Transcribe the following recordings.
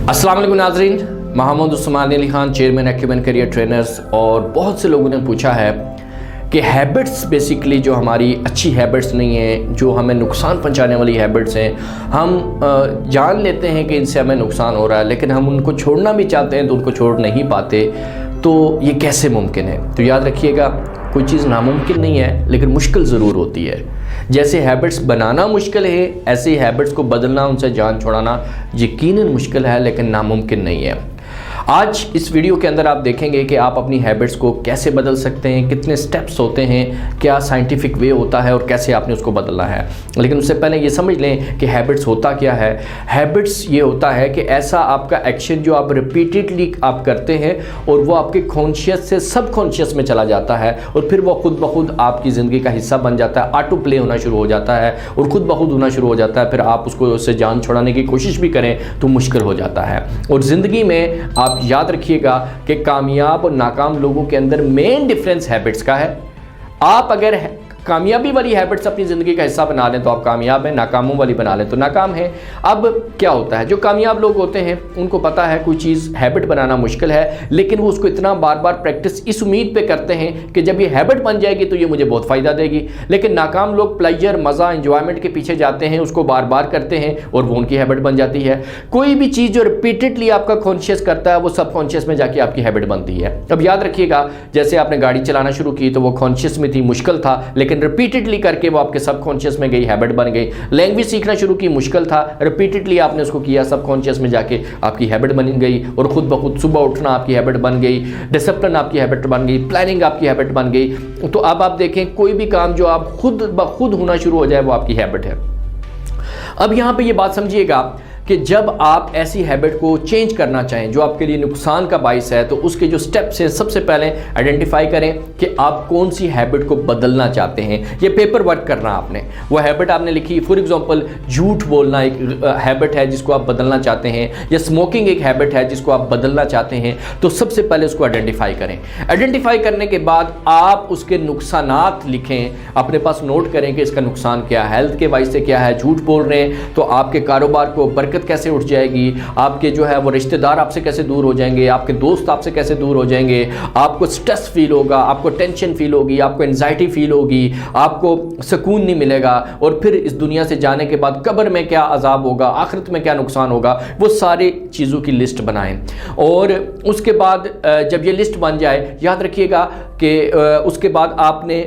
अस्सलाम वालेकुम नाज़रीन, Mohammad Usman Ali Khan, chairman Acumen career trainers. और बहुत से लोगों ने पूछा है कि हैबिट्स बेसिकली जो हमारी अच्छी हैबिट्स नहीं हैं, जो हमें नुकसान पहुंचाने वाली हैबिट्स हैं, हम जान लेते हैं कि इनसे हमें नुकसान हो रहा है, लेकिन हम उनको छोड़ना भी चाहते हैं तो उनको छोड़ नहीं पाते। तो ये कैसे मुमकिन है? तो याद रखिएगा, कोई चीज़ नामुमकिन नहीं है, लेकिन मुश्किल ज़रूर होती है। जैसे हैबिट्स बनाना मुश्किल है, ऐसे ही हैबिट्स को बदलना, उनसे जान छुड़ाना यकीनन मुश्किल है, लेकिन नामुमकिन नहीं है। आज इस वीडियो के अंदर आप देखेंगे कि आप अपनी हैबिट्स को कैसे बदल सकते हैं, कितने स्टेप्स होते हैं, क्या साइंटिफिक वे होता है और कैसे आपने उसको बदलना है। लेकिन उससे पहले ये समझ लें कि हैबिट्स होता क्या है। हैबिट्स ये होता है कि ऐसा आपका एक्शन जो आप रिपीटेडली आप करते हैं और वो आपके कॉन्शियस से सब कॉन्शियस में चला जाता है और फिर वो खुद ब खुद आपकी ज़िंदगी का हिस्सा बन जाता है, ऑटो प्ले होना शुरू हो जाता है और खुद ब खुद होना शुरू हो जाता है। फिर आप उसको उससे जान छुड़ाने की कोशिश भी करें तो मुश्किल हो जाता है। और ज़िंदगी में आप याद रखिएगा कि कामयाब और नाकाम लोगों के अंदर मेन डिफरेंस हैबिट्स का है। आप अगर कामयाबी वाली हैबिट्स अपनी ज़िंदगी का हिस्सा बना लें तो आप कामयाब हैं, नाकामों वाली बना लें तो नाकाम हैं। अब क्या होता है, जो कामयाब लोग होते हैं उनको पता है कोई चीज़ हैबिट बनाना मुश्किल है, लेकिन वो उसको इतना बार बार प्रैक्टिस इस उम्मीद पे करते हैं कि जब ये हैबिट बन जाएगी तो ये मुझे बहुत फ़ायदा देगी। लेकिन नाकाम लोग प्लेजर, मज़ा, इंजॉयमेंट के पीछे जाते हैं, उसको बार बार करते हैं और वो उनकी हैबिट बन जाती है। कोई भी चीज़ जो रिपीटेडली आपका कॉन्शियस करता है वो सब कॉन्शियस में जाके आपकी हैबिट बनती है। अब याद रखिएगा, जैसे आपने गाड़ी चलाना शुरू की तो वो कॉन्शियस में थी, मुश्किल था, लेकिन रिपीटेडली करके वो आपके सबकॉन्शियस में गई, हैबिट बन गई। लैंग्वेज सीखना शुरू की, मुश्किल था, रिपीटेडली आपने उसको किया, सबकॉन्शियस में जाके आपकी हैबिट बन गई और खुद ब खुद सुबह उठना आपकी हैबिट बन गई, डिसिप्लिन आपकी हैबिट बन गई, प्लानिंग आपकी हैबिट बन गई। तो अब आप देखें, कोई भी काम जो आप खुद ब खुद होना शुरू हो जाए वो आपकी हैबिट है। अब यहाँ पे ये बात समझिएगा कि जब आप ऐसी हैबिट को चेंज करना चाहें जो आपके लिए नुकसान का बाइस है, तो उसके जो स्टेप्स हैं, सबसे पहले आइडेंटिफाई करें कि आप कौन सी हैबिट को बदलना चाहते हैं। ये पेपर वर्क करना आपने, वो हैबिट आपने लिखी। फॉर एग्जांपल, झूठ बोलना एक हैबिट है जिसको आप बदलना चाहते हैं, या स्मोकिंग एक हैबिट है जिसको आप बदलना चाहते हैं। तो सबसे पहले उसको आइडेंटिफाई करें। आइडेंटिफाई करने के बाद आप उसके नुकसानात लिखें, अपने पास नोट करें कि इसका नुकसान क्या है, हेल्थ के वाइज से क्या है। झूठ बोल रहे हैं तो आपके कारोबार को कैसे उठ जाएगी, आपके जो है वो रिश्तेदार आपसे कैसे दूर हो जाएंगे, आपके दोस्त आपसे कैसे दूर हो जाएंगे, आपको स्ट्रेस फील होगा, आपको टेंशन फील होगी, आपको एंजाइटी फील होगी, आपको सुकून नहीं मिलेगा, और फिर इस दुनिया से जाने के बाद कब्र में क्या अजाब होगा, आखिरत में क्या नुकसान होगा। वो सारी चीज़ों की लिस्ट बनाएं और उसके बाद जब ये लिस्ट बन जाए, याद रखिएगा कि उसके बाद आपने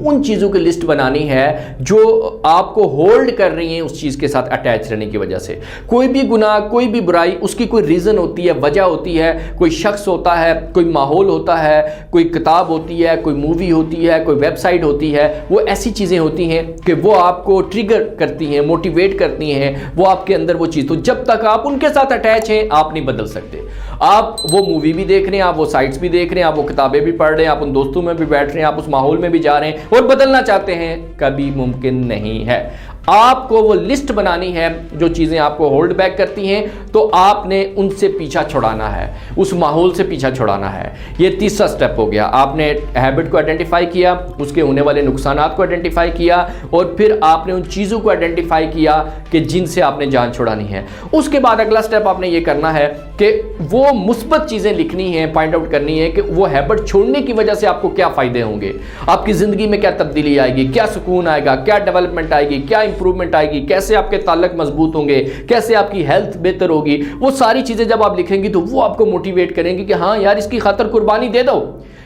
उन चीज़ों की लिस्ट बनानी है जो आपको होल्ड कर रही हैं उस चीज़ के साथ अटैच रहने की वजह से। कोई भी गुनाह, कोई भी बुराई, उसकी कोई रीज़न होती है, वजह होती है, कोई शख्स होता है, कोई माहौल होता है, कोई किताब होती है, कोई मूवी होती है, कोई वेबसाइट होती है। वो ऐसी चीज़ें होती हैं कि वो आपको ट्रिगर करती हैं, मोटिवेट करती हैं, वो आपके अंदर वो चीज़। तो जब तक आप उनके साथ अटैच हैं, आप नहीं बदल सकते। आप वो मूवी भी देख रहे हैं, आप वो साइट्स भी देख रहे हैं, आप वो किताबें भी पढ़ रहे हैं, आप उन दोस्तों में भी बैठ रहे हैं, आप उस माहौल में भी जा रहे हैं और बदलना चाहते हैं, कभी मुमकिन नहीं है। आपको वो लिस्ट बनानी है जो चीज़ें आपको होल्ड बैक करती हैं, तो आपने उनसे पीछा छुड़ाना है, उस माहौल से पीछा छुड़ाना है। ये तीसरा स्टेप हो गया। आपने हैबिट को आइडेंटिफाई किया, उसके होने वाले नुकसानात को आइडेंटिफाई किया और फिर आपने उन चीज़ों को आइडेंटिफाई किया कि जिनसे आपने जान छुड़ानी है। उसके बाद अगला स्टेप आपने ये करना है कि वो मुस्बत चीज़ें लिखनी है, पॉइंट आउट करनी है कि वो हैबिट छोड़ने की वजह से आपको क्या फ़ायदे होंगे, आपकी ज़िंदगी में क्या तब्दीली आएगी, क्या सुकून आएगा, क्या डेवलपमेंट आएगी, क्या इंप्रूवमेंट आएगी, कैसे आपके ताल्लुक मजबूत होंगे, कैसे आपकी हेल्थ बेहतर होगी। वो सारी चीज़ें जब आप लिखेंगी तो वो आपको मोटिवेट करेंगी कि हाँ यार, इसकी खातिर कुर्बानी दे दो।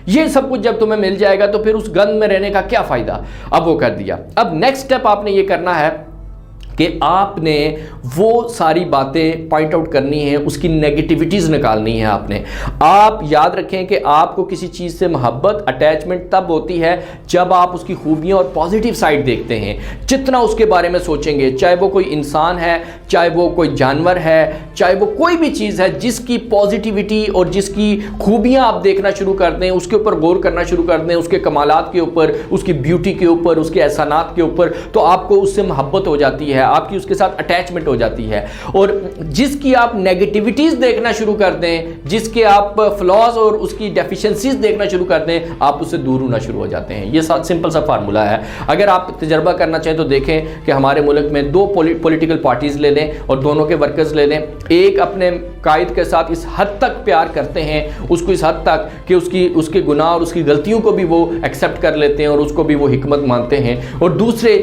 ये सब कुछ जब तुम्हें मिल जाएगा तो फिर उस गंद में रहने का क्या फ़ायदा। अब वो कर दिया। अब नेक्स्ट स्टेप आपने ये करना है कि आपने वो सारी बातें पॉइंट आउट करनी है, उसकी नेगेटिविटीज़ निकालनी है आपने। आप याद रखें कि आपको किसी चीज़ से मोहब्बत, अटैचमेंट तब होती है जब आप उसकी खूबियाँ और पॉजिटिव साइड देखते हैं। जितना उसके बारे में सोचेंगे, चाहे वो कोई इंसान है, चाहे वो कोई जानवर है, चाहे वो कोई भी चीज़ है, जिसकी पॉजिटिविटी और जिसकी खूबियाँ आप देखना शुरू कर दें, उसके ऊपर गौर करना शुरू कर दें, उसके कमालात के ऊपर, उसकी ब्यूटी के ऊपर, उसके एहसानात के ऊपर, तो आपको उससे मोहब्बत हो जाती है, आपकी उसके साथ अटैचमेंट हो जाती है। और जिसकी आप नेगेटिविटीज देखना शुरू कर दें, जिसके आप फ्लॉज और उसकी डेफिशिएंसीज देखना शुरू कर दें, आप उससे दूर होना शुरू हो जाते हैं। ये सिंपल सा फार्मूला है। अगर आप तजर्बा करना चाहें तो देखें कि हमारे मुल्क में दो पॉलिटिकल पार्टीज ले लें और दोनों के वर्कर्स ले लें। एक अपने कायद के साथ इस हद तक प्यार करते हैं, उसको इस हद तक कि उसके गुनाह और उसकी गलतियों को भी वो एक्सेप्ट कर लेते हैं और उसको भी वो हिकमत मानते हैं। और दूसरे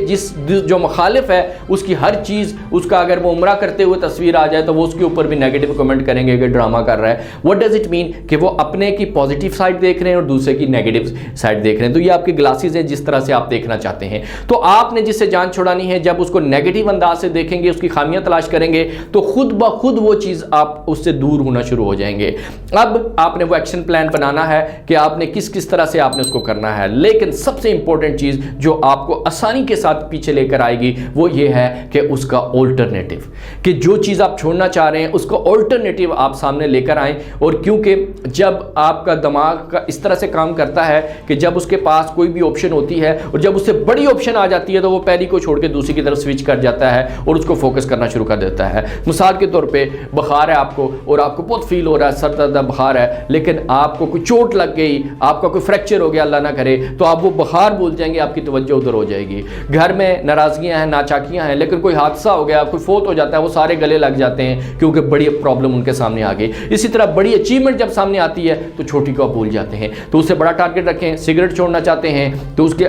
जो मुखालिफ है उसकी हर चीज़, उसका अगर वो उम्रा करते हुए तस्वीर आ जाए तो वो उसके ऊपर भी नेगेटिव कमेंट करेंगे कि ड्रामा कर रहा है। व्हाट डज इट मीन कि वो अपने की पॉजिटिव साइड देख रहे हैं और दूसरे की नेगेटिव साइड देख रहे हैं। तो ये आपके ग्लासेस हैं जिस तरह से आप देखना चाहते हैं। तो आपने जिससे जान छुड़ानी है, जब उसको नेगेटिव अंदाज से देखेंगे, उसकी खामियां तलाश करेंगे, तो खुद ब खुद वो चीज़ आप उससे दूर होना शुरू हो जाएंगे। अब आपने वो एक्शन प्लान बनाना है कि आपने किस किस तरह से आपने उसको करना है। लेकिन सबसे इंपॉर्टेंट चीज़ जो आपको आसानी के साथ पीछे लेकर आएगी वो ये है कि उसका ऑल्टरनेटिव, कि जो चीज़ आप छोड़ना चाह रहे हैं उसका ऑल्टरनेटिव आप सामने लेकर आएं। और क्योंकि जब आपका दिमाग का इस तरह से काम करता है कि जब उसके पास कोई भी ऑप्शन होती है और जब उससे बड़ी ऑप्शन आ जाती है तो वो पहली को छोड़ के दूसरी की तरफ स्विच कर जाता है और उसको फोकस करना शुरू कर देता है। मिसाल के तौर पे बुखार है आपको और आपको बहुत फील हो रहा है, सर दर्द बुखार है, लेकिन आपको कोई चोट लग गई, आपका कोई फ्रैक्चर हो गया अल्लाह ना करे, तो आप वो बुखार भूल जाएंगे, आपकी तवज्जो उधर हो जाएगी। घर में नाराज़गियाँ हैं, नाचाकियाँ हैं, लेकिन कोई हादसा हो गया, कोई फोत हो जाता है, वो सारे गले लग जाते हैं क्योंकि बड़ी प्रॉब्लम उनके सामने आ गई। इसी तरह बड़ी अचीवमेंट जब सामने आती है तो छोटी को आप भूल जाते हैं। तो उससे बड़ा टारगेट रखें। सिगरेट छोड़ना चाहते हैं तो उसके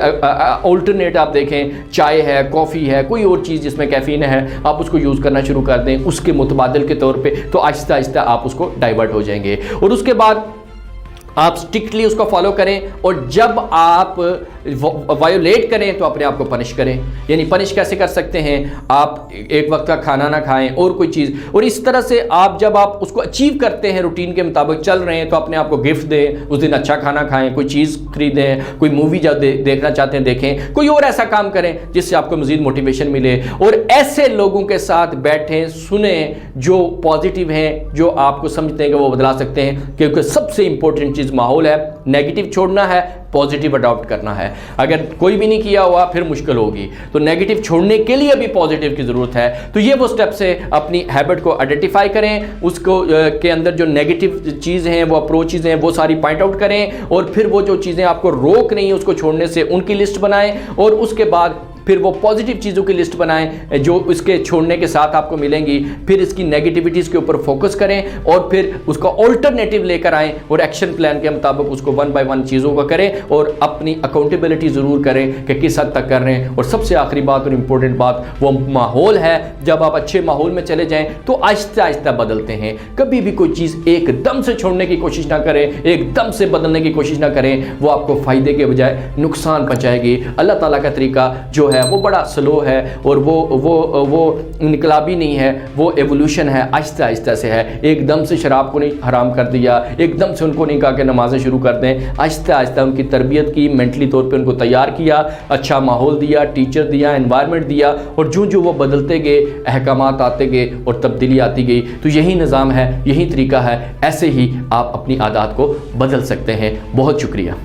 ऑल्टरनेट आप देखें, चाय है, कॉफ़ी है, कोई और चीज़ जिसमें कैफीन है, आप उसको यूज़ करना शुरू कर दें उसके मुतबादिल के तौर पे, तो आहिस्ता आहिस्ता आप उसको डाइवर्ट हो जाएंगे। और उसके बाद आप स्ट्रिक्टली उसको फॉलो करें और जब आप वायोलेट करें तो अपने आप को पनिश करें। यानी पनिश कैसे कर सकते हैं, आप एक वक्त का खाना ना खाएं और कोई चीज़, और इस तरह से आप जब आप उसको अचीव करते हैं, रूटीन के मुताबिक चल रहे हैं, तो अपने आप को गिफ्ट दें, उस दिन अच्छा खाना खाएं, कोई चीज़ खरीदें, कोई मूवी जब देखना चाहते हैं देखें, कोई और ऐसा काम करें जिससे आपको मज़ीद मोटिवेशन मिले। और ऐसे लोगों के साथ बैठें, सुने जो पॉजिटिव हैं, जो आपको समझते हैं कि वो बदला सकते हैं, क्योंकि सबसे इंपॉर्टेंट चीज़ माहौल है। नेगेटिव छोड़ना है, पॉजिटिव अडॉप्ट करना है। अगर कोई भी नहीं किया हुआ फिर मुश्किल होगी, तो नेगेटिव छोड़ने के लिए भी पॉजिटिव की ज़रूरत है। तो ये वो स्टेप्स है, अपनी हैबिट को आइडेंटिफाई करें, उसको के अंदर जो नेगेटिव चीज़ हैं, वो अप्रोचेज़ हैं, वो सारी पॉइंट आउट करें, और फिर वो जो चीज़ें आपको रोक रही हैं उसको छोड़ने से उनकी लिस्ट बनाएं, और उसके बाद फिर वो पॉजिटिव चीज़ों की लिस्ट बनाएं जो इसके छोड़ने के साथ आपको मिलेंगी। फिर इसकी नेगेटिविटीज़ के ऊपर फोकस करें और फिर उसका ऑल्टरनेटिव लेकर आएं और एक्शन प्लान के मुताबिक उसको 1 बाय 1 चीज़ों को करें और अपनी अकाउंटेबिलिटी ज़रूर करें कि किस हद तक कर रहे हैं। और सबसे आखिरी बात और इम्पोर्टेंट बात वो माहौल है। जब आप अच्छे माहौल में चले जाएँ तो आहिस्ता आहिस्ता बदलते हैं। कभी भी कोई चीज़ एकदम से छोड़ने की कोशिश ना करें, एकदम से बदलने की कोशिश ना करें, वो आपको फ़ायदे के बजाय नुकसान पहुँचाएगी। अल्लाह ताला का तरीका जो है वो बड़ा स्लो है और वो इनकलाबी नहीं है, वो एवोल्यूशन है, आहिस्ता आहिस्ता से है। एकदम से शराब को नहीं हराम कर दिया, एकदम से उनको नहीं कहा कि नमाज़ें शुरू कर दें, आहिस्ता आहिस्ता उनकी तरबियत की, मेंटली तौर पे उनको तैयार किया, अच्छा माहौल दिया, टीचर दिया, एनवायरनमेंट दिया, और जो जो वो बदलते गए, अहकामात आते गए और तब्दीली आती गई। तो यही निज़ाम है, यही तरीका है, ऐसे ही आप अपनी आदत को बदल सकते हैं। बहुत शुक्रिया।